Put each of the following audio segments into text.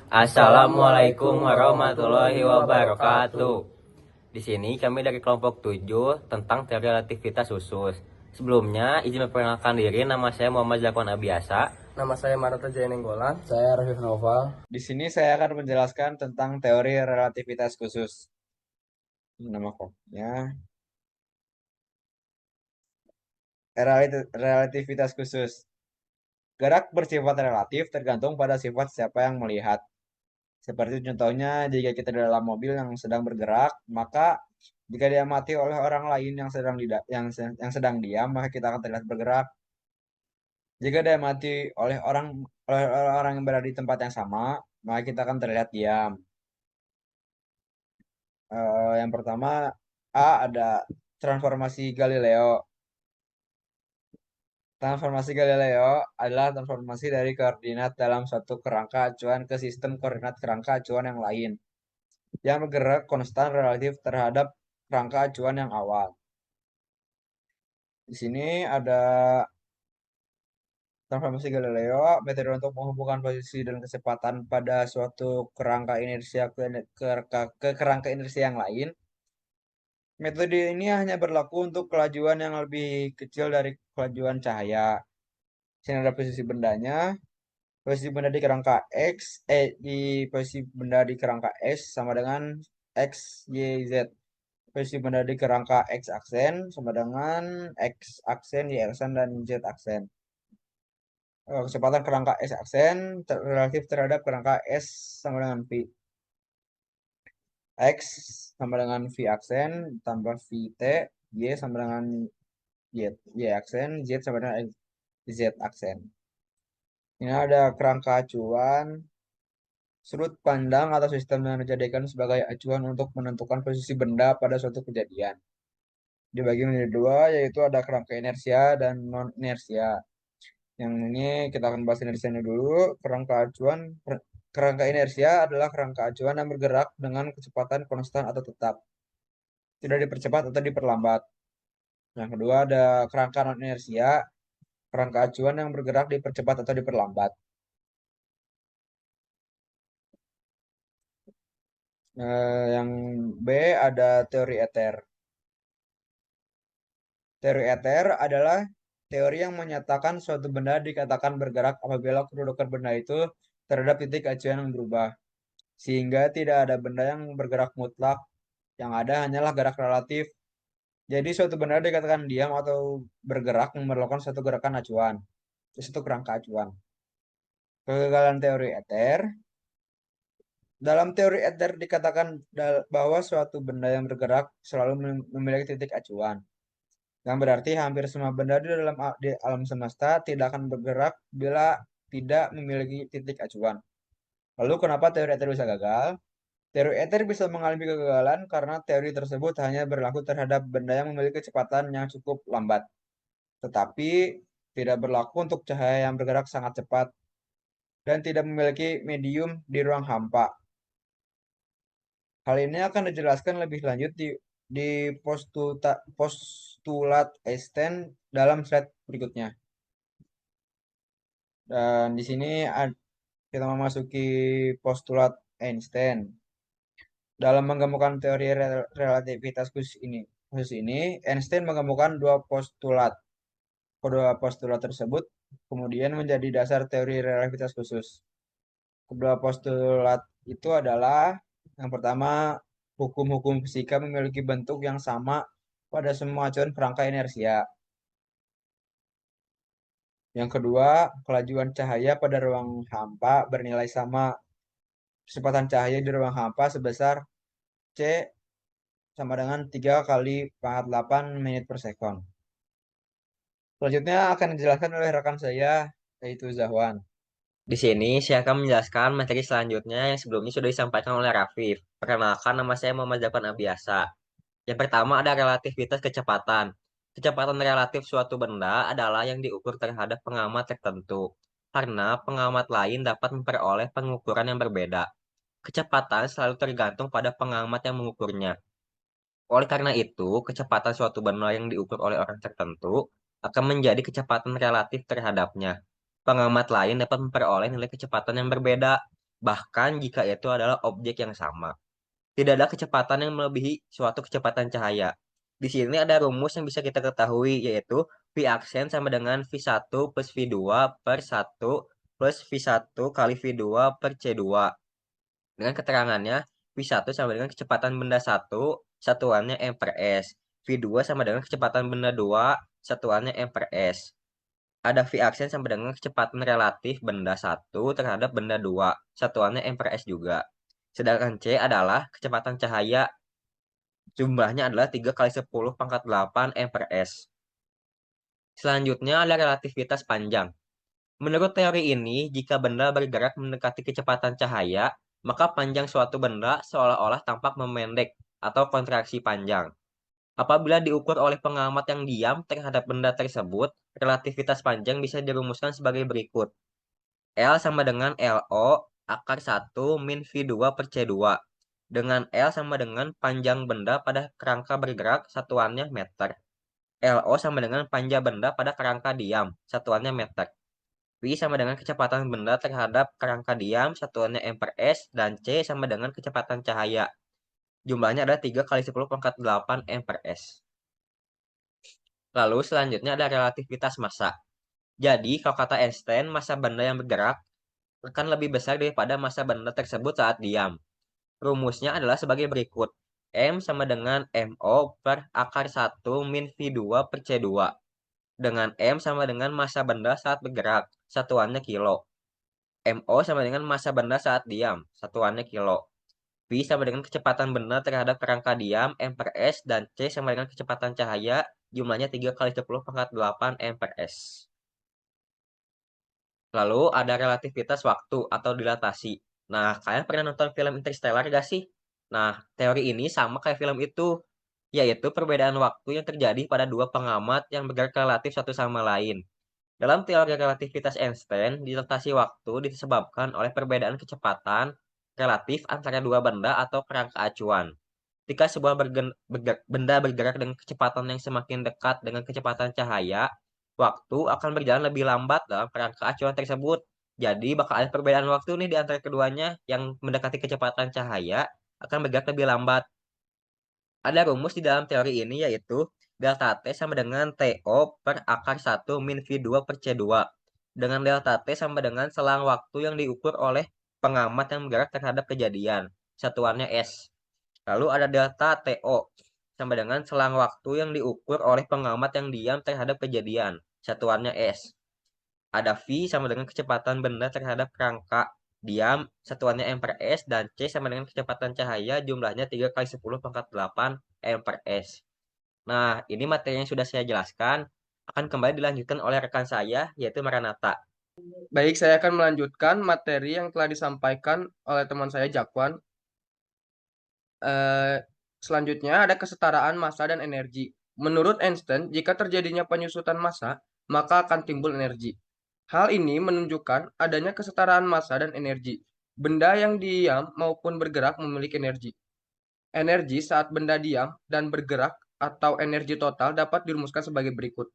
Assalamualaikum warahmatullahi wabarakatuh. Di sini kami dari kelompok 7 tentang teori relativitas khusus. Sebelumnya, izin memperkenalkan diri, nama saya Muhammad Zakwan Abiasa. Nama saya Marata Jayanenggolan. Saya Rafif Noval. Di sini saya akan menjelaskan tentang teori relativitas khusus. Nama pokoknya relativitas khusus. Gerak bersifat relatif tergantung pada sifat siapa yang melihat. Seperti contohnya, jika kita dalam mobil yang sedang bergerak, maka jika diamati oleh orang lain yang sedang diam, maka kita akan terlihat bergerak. Jika diamati oleh orang yang berada di tempat yang sama, maka kita akan terlihat diam. Yang pertama, ada transformasi Galileo. Transformasi Galileo adalah transformasi dari koordinat dalam suatu kerangka acuan ke sistem koordinat kerangka acuan yang lain, yang bergerak konstan relatif terhadap kerangka acuan yang awal. Di sini ada transformasi Galileo, metode untuk menghubungkan posisi dan kecepatan pada suatu kerangka inersia ke kerangka inersia yang lain. Metode ini hanya berlaku untuk kelajuan yang lebih kecil dari kelajuan cahaya. Di sini ada posisi bendanya. Posisi benda di kerangka posisi benda di kerangka S sama dengan X, Y, Z. Posisi benda di kerangka X aksen sama dengan X aksen, Y aksen, dan Z aksen. Kecepatan kerangka S aksen relatif terhadap kerangka S sama dengan V. X sama dengan V aksen tambah VT, Y sama dengan Y aksen, Z sama dengan Z aksen. Ini ada kerangka acuan. Sudut pandang atau sistem yang dijadikan sebagai acuan untuk menentukan posisi benda pada suatu kejadian. Dibagi menjadi dua, yaitu ada kerangka inersia dan non-inersia. Yang ini kita akan bahas inersianya dulu. Kerangka inersia adalah kerangka acuan yang bergerak dengan kecepatan konstan atau tetap. Tidak dipercepat atau diperlambat. Yang kedua ada kerangka non-inersia, kerangka acuan yang bergerak dipercepat atau diperlambat. Yang B ada teori ether. Teori ether adalah teori yang menyatakan suatu benda dikatakan bergerak apabila kedudukan benda itu terhadap titik acuan yang berubah. Sehingga tidak ada benda yang bergerak mutlak, yang ada hanyalah gerak relatif. Jadi suatu benda dikatakan diam atau bergerak memerlukan suatu gerakan acuan, suatu kerangka acuan. Kegagalan teori ether. Dalam teori ether dikatakan bahwa suatu benda yang bergerak selalu memiliki titik acuan. Yang berarti hampir semua benda di alam semesta tidak akan bergerak bila tidak memiliki titik acuan. Lalu kenapa teori ether bisa gagal? Teori ether bisa mengalami kegagalan karena teori tersebut hanya berlaku terhadap benda yang memiliki kecepatan yang cukup lambat, tetapi tidak berlaku untuk cahaya yang bergerak sangat cepat dan tidak memiliki medium di ruang hampa. Hal ini akan dijelaskan lebih lanjut di postulat Einstein dalam slide berikutnya. Dan di sini kita memasuki postulat Einstein. Dalam menggabungkan teori relativitas khusus ini, Einstein menggabungkan dua postulat. Kedua postulat tersebut kemudian menjadi dasar teori relativitas khusus. Kedua postulat itu adalah yang pertama, hukum-hukum fisika memiliki bentuk yang sama pada semua acuan kerangka inersia. Yang kedua, kelajuan cahaya pada ruang hampa bernilai sama. Kecepatan cahaya di ruang hampa sebesar C sama dengan 3 kali pangkat 8 menit per sekon. Selanjutnya akan dijelaskan oleh rekan saya, yaitu Zahwan. Di sini saya akan menjelaskan materi selanjutnya yang sebelumnya sudah disampaikan oleh Rafif. Perkenalkan, nama saya Muhammad Zakwan Abiasa. Yang pertama ada relativitas kecepatan. Kecepatan relatif suatu benda adalah yang diukur terhadap pengamat tertentu, karena pengamat lain dapat memperoleh pengukuran yang berbeda. Kecepatan selalu tergantung pada pengamat yang mengukurnya. Oleh karena itu, kecepatan suatu benda yang diukur oleh orang tertentu akan menjadi kecepatan relatif terhadapnya. Pengamat lain dapat memperoleh nilai kecepatan yang berbeda. bahkan jika itu adalah objek yang sama. Tidak ada kecepatan yang melebihi suatu kecepatan cahaya. Di sini ada rumus yang bisa kita ketahui, yaitu V aksen sama dengan V1 plus V2 per 1 plus V1 kali V2 per C2. Dengan keterangannya, V1 sama dengan kecepatan benda 1, satuannya M per S. V2 sama dengan kecepatan benda 2, satuannya M per S. Ada V aksen sama dengan kecepatan relatif benda 1 terhadap benda 2, satuannya M per S juga. Sedangkan C adalah kecepatan cahaya, jumlahnya adalah 3 kali 10 pangkat 8 M per S. Selanjutnya ada relativitas panjang. Menurut teori ini, jika benda bergerak mendekati kecepatan cahaya, maka panjang suatu benda seolah-olah tampak memendek atau kontraksi panjang. Apabila diukur oleh pengamat yang diam terhadap benda tersebut, relativitas panjang bisa dirumuskan sebagai berikut. L sama dengan LO akar 1 min V2 per C2. Dengan L sama dengan panjang benda pada kerangka bergerak, satuannya meter. LO sama dengan panjang benda pada kerangka diam, satuannya meter. V sama dengan kecepatan benda terhadap kerangka diam, satuannya M per S, dan C sama dengan kecepatan cahaya. Jumlahnya adalah 3 kali 10 pangkat 8 M per S. Lalu selanjutnya ada relativitas massa. Jadi, kalau kata Einstein, massa benda yang bergerak akan lebih besar daripada massa benda tersebut saat diam. Rumusnya adalah sebagai berikut. M sama dengan MO per akar 1 min V2 per C2. Dengan M sama dengan massa benda saat bergerak, satuannya kilo. MO sama dengan massa benda saat diam, satuannya kilo. V sama dengan kecepatan benda terhadap kerangka diam, M per S, dan C sama dengan kecepatan cahaya, jumlahnya 3 kali 10 pangkat 8 M per S. Lalu ada relativitas waktu atau dilatasi. Nah, kalian pernah nonton film Interstellar gak sih? Nah, teori ini sama kayak film itu, yaitu perbedaan waktu yang terjadi pada dua pengamat yang bergerak relatif satu sama lain. Dalam teori relativitas Einstein, dilatasi waktu disebabkan oleh perbedaan kecepatan relatif antara dua benda atau kerangka acuan. Jika sebuah benda bergerak dengan kecepatan yang semakin dekat dengan kecepatan cahaya, waktu akan berjalan lebih lambat dalam kerangka acuan tersebut. Jadi bakal ada perbedaan waktu nih di antara keduanya, yang mendekati kecepatan cahaya akan bergerak lebih lambat. Ada rumus di dalam teori ini, yaitu delta T sama dengan TO per akar 1 min V2 per C2. Dengan delta T sama dengan selang waktu yang diukur oleh pengamat yang bergerak terhadap kejadian. Satuannya S. Lalu ada delta TO sama dengan selang waktu yang diukur oleh pengamat yang diam terhadap kejadian. Satuannya S. Ada V sama dengan kecepatan benda terhadap kerangka diam, satuannya M per S, dan C sama dengan kecepatan cahaya, jumlahnya 3 kali 10 pangkat 8 M per S. Nah, ini materi yang sudah saya jelaskan akan kembali dilanjutkan oleh rekan saya, yaitu Maranatha. Baik, saya akan melanjutkan materi yang telah disampaikan oleh teman saya Jakwan. Eh, Selanjutnya ada kesetaraan massa dan energi. Menurut Einstein, jika terjadinya penyusutan massa, maka akan timbul energi. Hal ini menunjukkan adanya kesetaraan massa dan energi. Benda yang diam maupun bergerak memiliki energi. Energi saat benda diam dan bergerak atau energi total dapat dirumuskan sebagai berikut.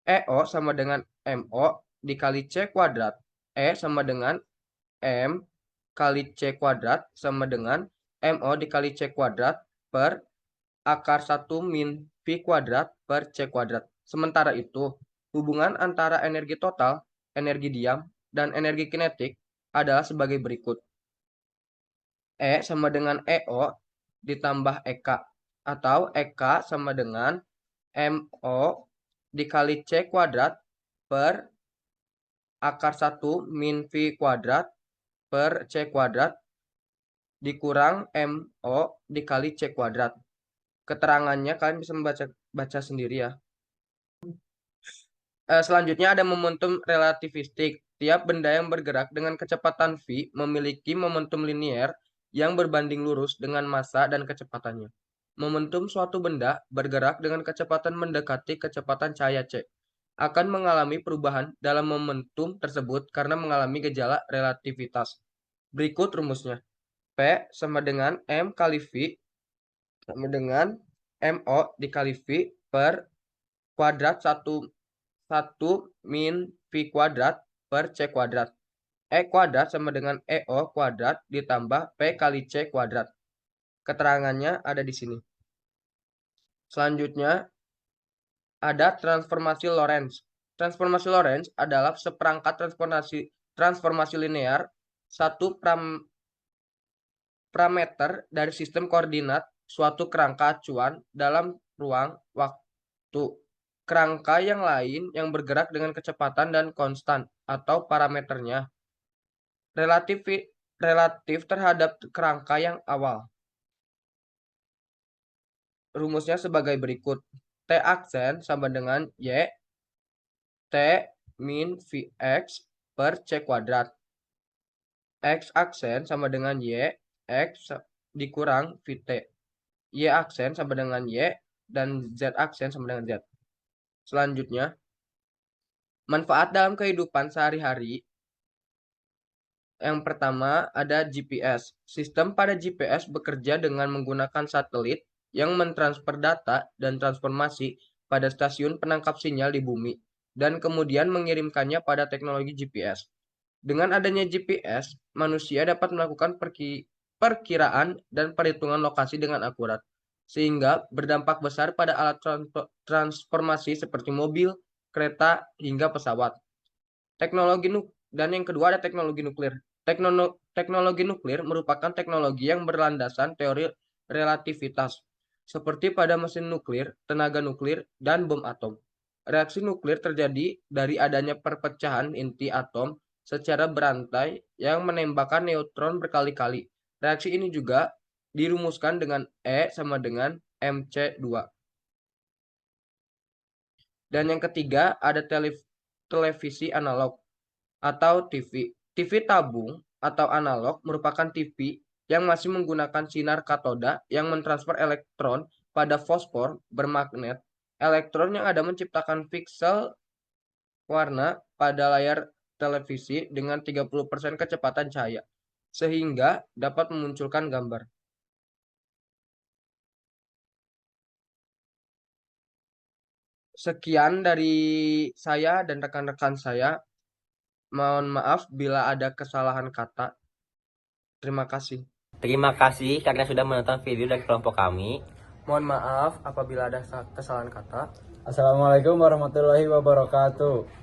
EO sama dengan MO dikali C kuadrat. E sama dengan M kali C kuadrat sama dengan MO dikali C kuadrat per akar 1 min V kuadrat per C kuadrat. Sementara itu, hubungan antara energi total, energi diam, dan energi kinetik adalah sebagai berikut. E sama dengan EO ditambah EK, atau EK sama dengan MO dikali C kuadrat per akar 1 min V kuadrat per C kuadrat dikurang MO dikali C kuadrat. Keterangannya kalian bisa baca sendiri ya. Selanjutnya ada momentum relativistik. Tiap benda yang bergerak dengan kecepatan V memiliki momentum linier yang berbanding lurus dengan massa dan kecepatannya. Momentum suatu benda bergerak dengan kecepatan mendekati kecepatan cahaya C akan mengalami perubahan dalam momentum tersebut karena mengalami gejala relativitas. Berikut rumusnya. P sama dengan M kali V sama dengan MO dikali V per kuadrat 1 min V kuadrat per C kuadrat. E kuadrat sama dengan EO kuadrat ditambah P kali C kuadrat. Keterangannya ada di sini. Selanjutnya ada transformasi Lorentz. Transformasi Lorentz adalah seperangkat transformasi linear satu parameter dari sistem koordinat suatu kerangka acuan dalam ruang waktu. Kerangka yang lain yang bergerak dengan kecepatan dan konstan atau parameternya relatif relatif terhadap kerangka yang awal. Rumusnya sebagai berikut. T aksen sama dengan Y T min Vx per C kuadrat. X aksen sama dengan Y X dikurang Vt. Y aksen sama dengan Y dan Z aksen sama dengan Z. Selanjutnya, manfaat dalam kehidupan sehari-hari. Yang pertama ada GPS. Sistem pada GPS bekerja dengan menggunakan satelit yang mentransfer data dan transformasi pada stasiun penangkap sinyal di bumi dan kemudian mengirimkannya pada teknologi GPS. Dengan adanya GPS, manusia dapat melakukan perkiraan dan perhitungan lokasi dengan akurat, sehingga berdampak besar pada alat transformasi seperti mobil, kereta, hingga pesawat. Dan yang kedua ada teknologi nuklir. Teknologi nuklir merupakan teknologi yang berlandaskan teori relativitas, seperti pada mesin nuklir, tenaga nuklir, dan bom atom. Reaksi nuklir terjadi dari adanya perpecahan inti atom secara berantai yang menembakkan neutron berkali-kali. Reaksi ini juga dirumuskan dengan E sama dengan mc2. Dan yang ketiga ada televisi analog atau TV. TV tabung atau analog merupakan TV yang masih menggunakan sinar katoda yang mentransfer elektron pada fosfor bermagnet. Elektron yang ada menciptakan piksel warna pada layar televisi dengan 30% kecepatan cahaya, sehingga dapat memunculkan gambar. Sekian dari saya dan rekan-rekan saya. Mohon maaf bila ada kesalahan kata. Terima kasih. Terima kasih karena sudah menonton video dari kelompok kami. Mohon maaf apabila ada kesalahan kata. Assalamualaikum warahmatullahi wabarakatuh.